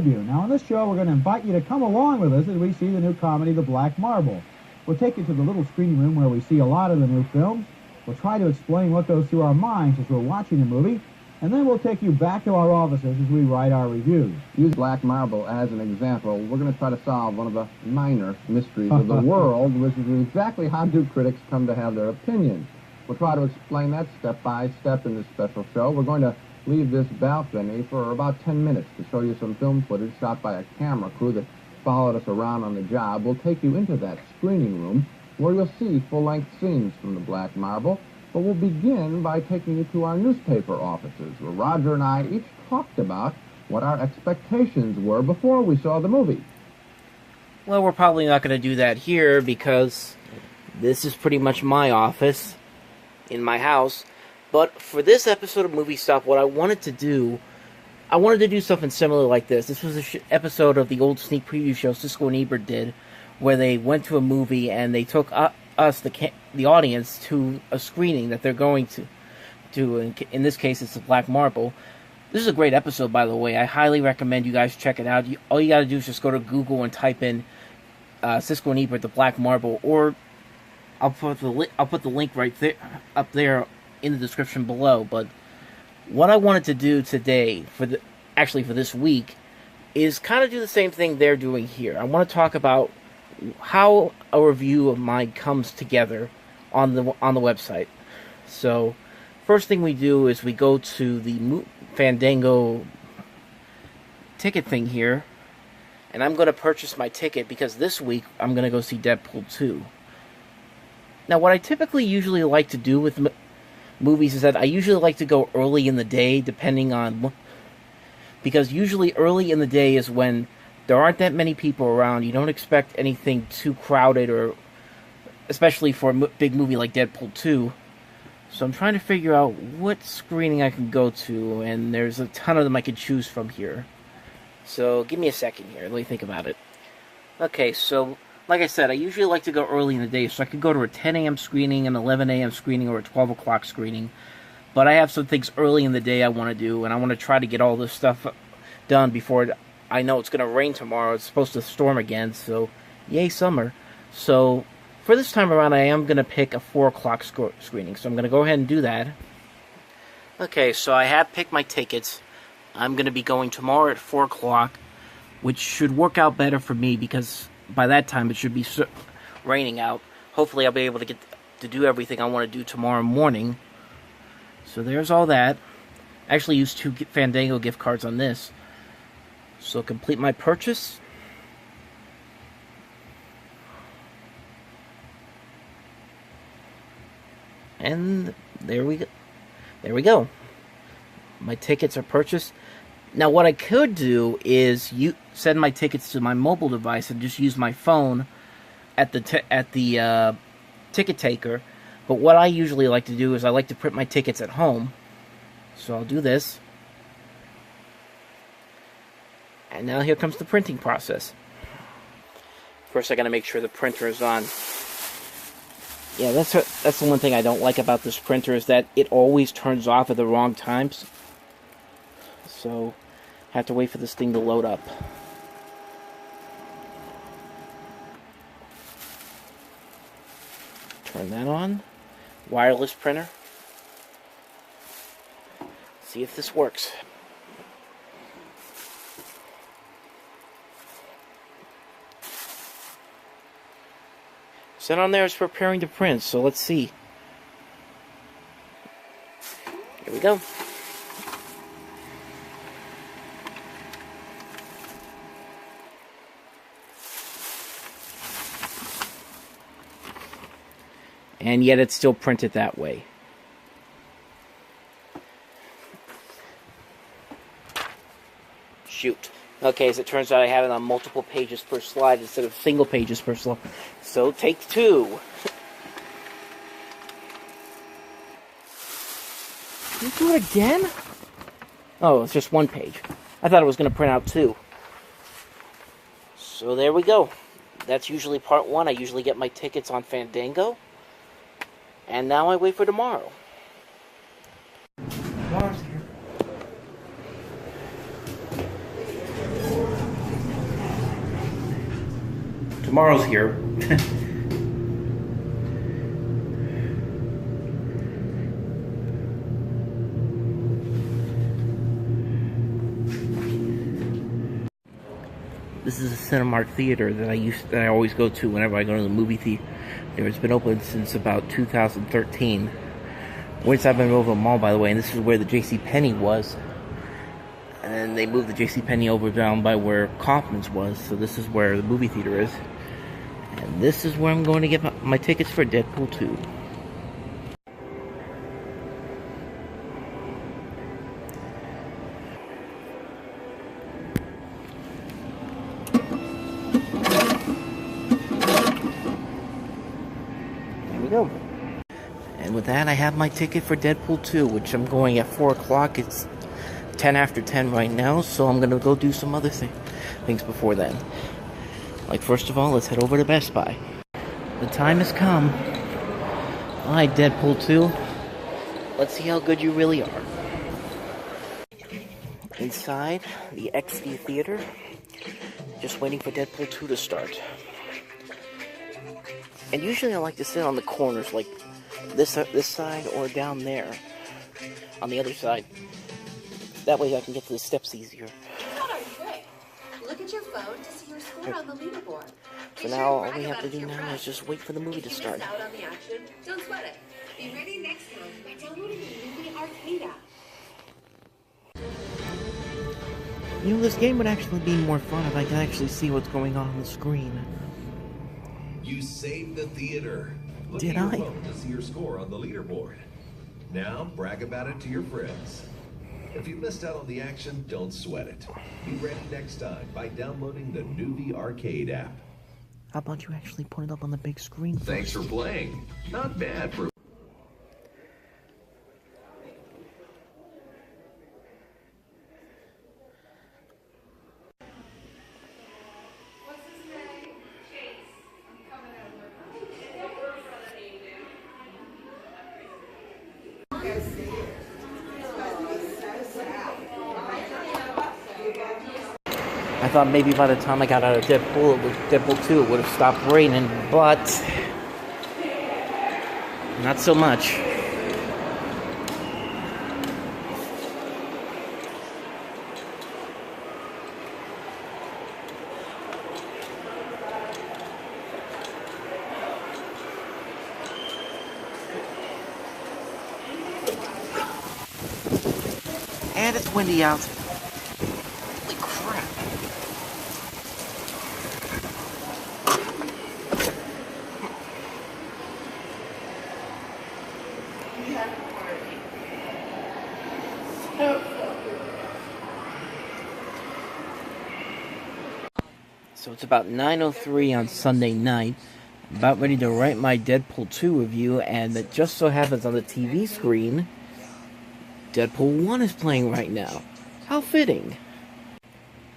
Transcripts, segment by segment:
review. Now, on this show, we're going to invite you to come along with us as we see the new comedy, The Black Marble. We'll take you to the little screening room where we see a lot of the new films. We'll try to explain what goes through our minds as we're watching the movie, and then we'll take you back to our offices as we write our reviews. Use Black Marble as an example. We're going to try to solve one of the minor mysteries of the world, which is exactly how do critics come to have their opinions. We'll try to explain that step by step in this special show. We're going to leave this balcony for about 10 minutes to show you some film footage shot by a camera crew that followed us around on the job. We'll take you into that screening room where you'll see full-length scenes from The Black Marble. But we'll begin by taking you to our newspaper offices, where Roger and I each talked about what our expectations were before we saw the movie. Well, we're probably not going to do that here because this is pretty much my office in my house. But for this episode of Movie Stuff, what I wanted to do something similar like this. This was an episode of the old sneak preview show Siskel and Ebert did, where they went to a movie and they took us, the audience, to a screening that they're going to. In this case, it's The Black Marble. This is a great episode, by the way. I highly recommend you guys check it out. All you got to do is just go to Google and type in Siskel and Ebert, The Black Marble, or I'll put the link right there, up there in the description below. But what I wanted to do today, for this week, is kind of do the same thing they're doing here. I want to talk about how a review of mine comes together on the website. So, first thing we do is we go to the Fandango ticket thing here, and I'm going to purchase my ticket because this week I'm going to go see Deadpool 2. Now, what I typically usually like to do with movies is that I usually like to go early in the day, because usually early in the day is when there aren't that many people around. You don't expect anything too crowded, or especially for a big movie like Deadpool 2. So I'm trying to figure out what screening I can go to, and there's a ton of them I can choose from here. So give me a second here, let me think about it. Okay, so like I said, I usually like to go early in the day, so I could go to a 10 a.m. screening, an 11 a.m. screening, or a 12 o'clock screening. But I have some things early in the day I want to do, and I want to try to get all this stuff done before I know it's going to rain tomorrow. It's supposed to storm again, so yay summer. So for this time around, I am going to pick a 4 o'clock screening, so I'm going to go ahead and do that. Okay, so I have picked my tickets. I'm going to be going tomorrow at 4 o'clock, which should work out better for me because by that time it should be raining out. Hopefully I'll be able to get to do everything I want to do tomorrow morning. So there's all that. I actually used 2 Fandango gift cards on this. So complete my purchase. And there we go. There we go. My tickets are purchased. Now what I could do is send my tickets to my mobile device and just use my phone at the ticket taker. But what I usually like to do is I like to print my tickets at home. So I'll do this. And now here comes the printing process. First I gotta make sure the printer is on. Yeah, that's the one thing I don't like about this printer, is that it always turns off at the wrong times. So I have to wait for this thing to load up. Turn that on. Wireless printer. See if this works. Set on there is preparing to print, so let's see. Here we go. And yet it's still printed that way. Shoot. Okay, as it turns out, I have it on multiple pages per slide instead of single pages per slide. So, take 2. Did you do it again? Oh, it's just 1 page. I thought it was going to print out 2. So, there we go. That's usually part 1. I usually get my tickets on Fandango. And now I wait for tomorrow. Tomorrow's here. tomorrow's here. This is a Cinemark theater that I always go to whenever I go to the movie theater. It's been open since about 2013. Once I've been over the mall, by the way, and this is where the JCPenney was. And they moved the JCPenney over down by where Kaufman's was, so this is where the movie theater is. And this is where I'm going to get my tickets for Deadpool 2. There we go. And with that, I have my ticket for Deadpool 2, which I'm going at 4 o'clock. It's 10 after 10 right now, so I'm gonna go do some other things before then. Like, first of all, let's head over to Best Buy. The time has come. Alright, Deadpool 2. Let's see how good you really are. Inside the XD Theater, just waiting for Deadpool 2 to start. And usually I like to sit on the corners, like this side or down there, on the other side. That way I can get to the steps easier. Look at your phone to see your score on the leaderboard. So now all we have to do now is just wait for the movie to start. If you miss out on the action, don't sweat it. Be ready next month by downloading the movie arcade app. You know, this game would actually be more fun if I could actually see what's going on the screen. You saved the theater. Look Did at I? your phone to see your score on the leaderboard. Now brag about it to your friends. If you missed out on the action, don't sweat it. Be ready next time by downloading the Nuvie Arcade app. How about you actually put it up on the big screen first? Thanks for playing. Not bad for... I thought maybe by the time I got out of Deadpool 2, it would have stopped raining, but not so much. And it's windy out. Holy crap. So it's about 9:03 on Sunday night. I'm about ready to write my Deadpool 2 review, and it just so happens on the TV screen, Deadpool 1 is playing right now. How fitting.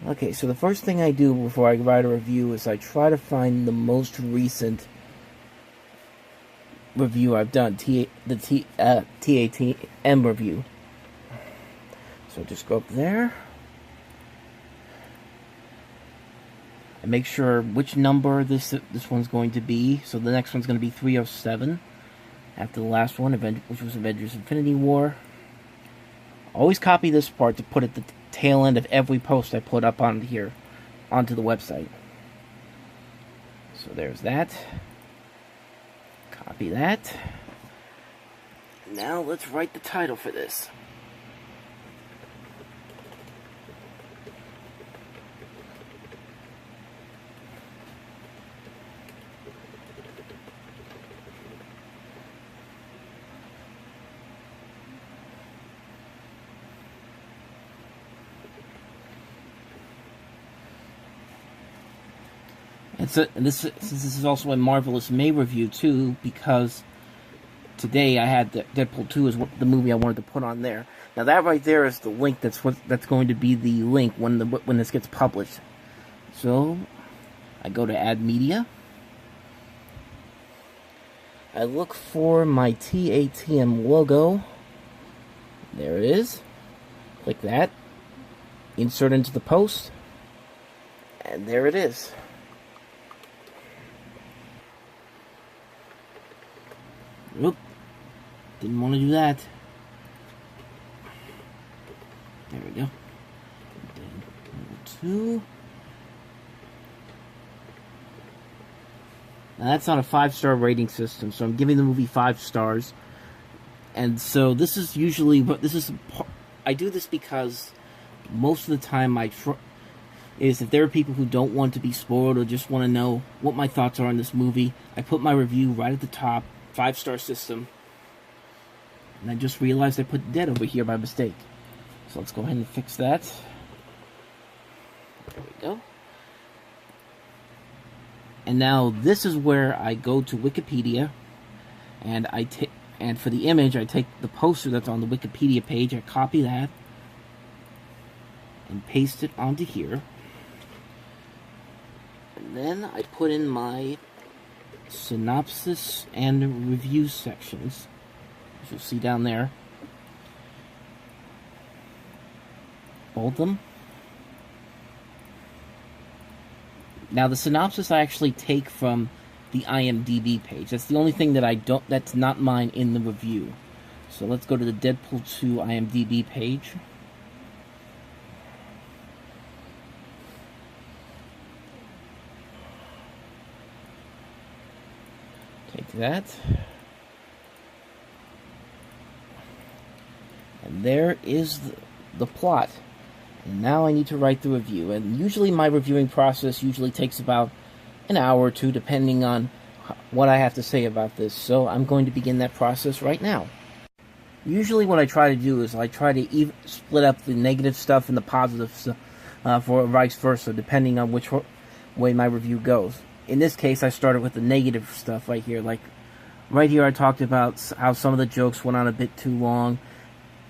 Okay, so the first thing I do before I write a review is I try to find the most recent review I've done, the TATM review. So just go up there and make sure which number this one's going to be. So the next one's going to be 307 after the last one, which was Avengers Infinity War. Always copy this part to put at the tail end of every post I put up on here onto the website. So there's that. Copy that. Now let's write the title for this. This is also a Marvelous May review too, because today I had Deadpool 2 is the movie I wanted to put on there. Now that right there is the link that's going to be the link when this gets published. So I go to Add Media. I look for my TATM logo. There it is. Click that. Insert into the post. And there it is. Didn't want to do that. There we go. Deadpool 2. Now that's not a 5-star rating system, so I'm giving the movie 5 stars. And so this is usually, but this is, I do this because most of the time is if there are people who don't want to be spoiled or just want to know what my thoughts are on this movie, I put my review right at the top, 5-star system. And I just realized I put dead over here by mistake. So let's go ahead and fix that. There we go. And now this is where I go to Wikipedia, and and for the image, I take the poster that's on the Wikipedia page, I copy that, and paste it onto here. And then I put in my synopsis and review sections, as you'll see down there. Bold them. Now the synopsis I actually take from the IMDb page. That's the only thing that that's not mine in the review. So let's go to the Deadpool 2 IMDb page. Take that. And there is the plot. And now I need to write the review. And usually my reviewing process usually takes about an hour or two, depending on what I have to say about this. So I'm going to begin that process right now. Usually what I try to do is I try to split up the negative stuff and the positive stuff, for vice versa, depending on which way my review goes. In this case, I started with the negative stuff right here. Like, right here I talked about how some of the jokes went on a bit too long.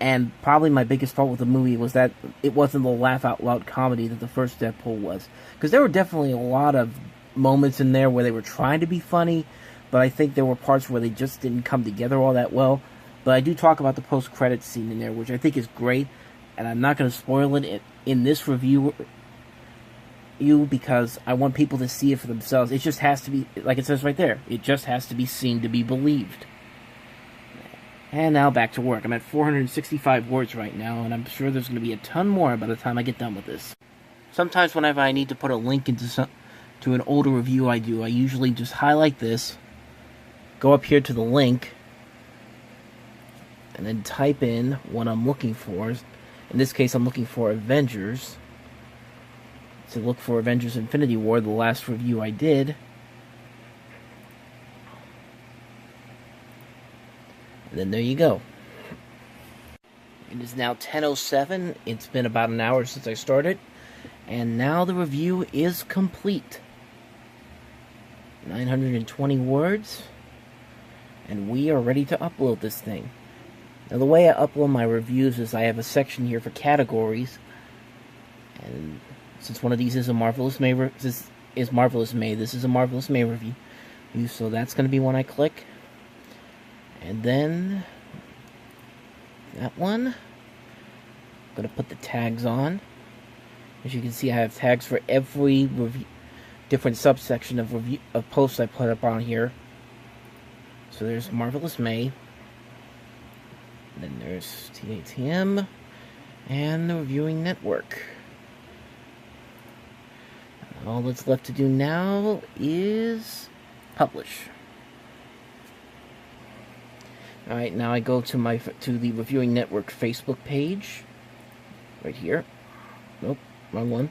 And probably my biggest fault with the movie was that it wasn't the laugh-out-loud comedy that the first Deadpool was. Because there were definitely a lot of moments in there where they were trying to be funny, but I think there were parts where they just didn't come together all that well. But I do talk about the post-credits scene in there, which I think is great, and I'm not going to spoil it in this review because I want people to see it for themselves. It just has to be, like it says right there, it just has to be seen to be believed. And now back to work. I'm at 465 words right now, and I'm sure there's going to be a ton more by the time I get done with this. Sometimes whenever I need to put a link into to an older review I do, I usually just highlight this, go up here to the link, and then type in what I'm looking for. In this case, I'm looking for Avengers. So look for Avengers Infinity War, the last review I did. And then there you go. It is now 10:07. It's been about an hour since I started. And now the review is complete. 920 words. And we are ready to upload this thing. Now the way I upload my reviews is I have a section here for categories. And since one of these is a Marvelous May, this is Marvelous May. This is a Marvelous May review. So that's going to be one I click. And then that one, I'm going to put the tags on. As you can see, I have tags for every different subsection of posts I put up on here. So there's Marvelous May. Then there's TATM and the Reviewing Network. All that's left to do now is publish. Alright, now I go to the Reviewing Network Facebook page. Right here. Nope, wrong one.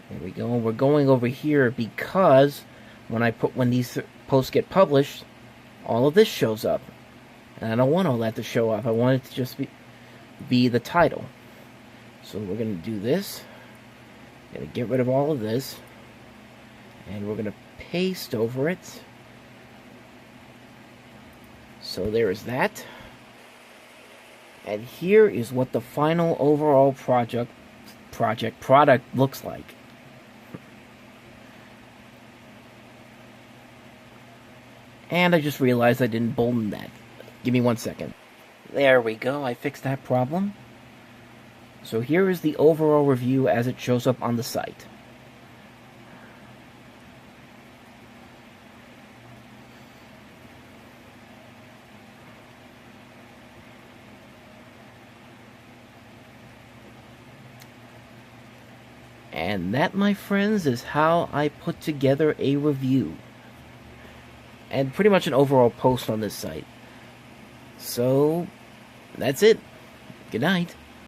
There we go. We're going over here because when these posts get published, all of this shows up. And I don't want all that to show up. I want it to just be the title. So we're going to do this. Going to get rid of all of this. And we're going to paste over it. So there is that. And here is what the final overall product looks like. And I just realized I didn't bolden that. Give me 1 second. There we go. I fixed that problem. So here is the overall review as it shows up on the site. And that, my friends, is how I put together a review. And pretty much an overall post on this site. So, that's it. Good night.